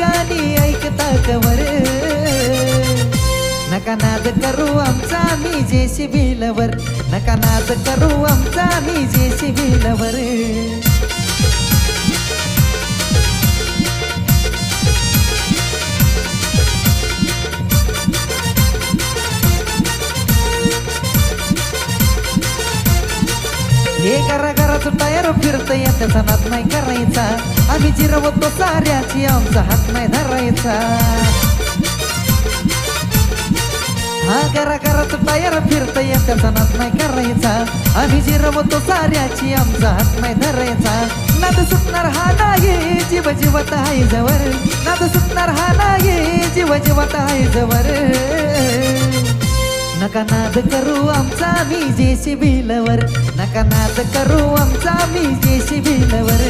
गाणी ऐकता कवर नका नाद करू आमचा मी JCB लवर नका नाद करू आमचा मी JCB लवर हे घराघरात टायर फिरत त्याचा नाद नाही करायचा आम्ही जिरवतो साऱ्याची आमचा हात नाही धरायचा हा घराघरात टायर फिरत त्याचा नाद नाही करायचा आम्ही जिरवतो साऱ्याची आमचा हात नाही धरायचा नाद सुटणार हा नाही जीव जीवत आहे जवर नाद सुटणार हा नाही जीव जीवत आहे जवर नका नाद करू आमचा मी JCB लवर नका नाद करू आमचा मी JCB लवर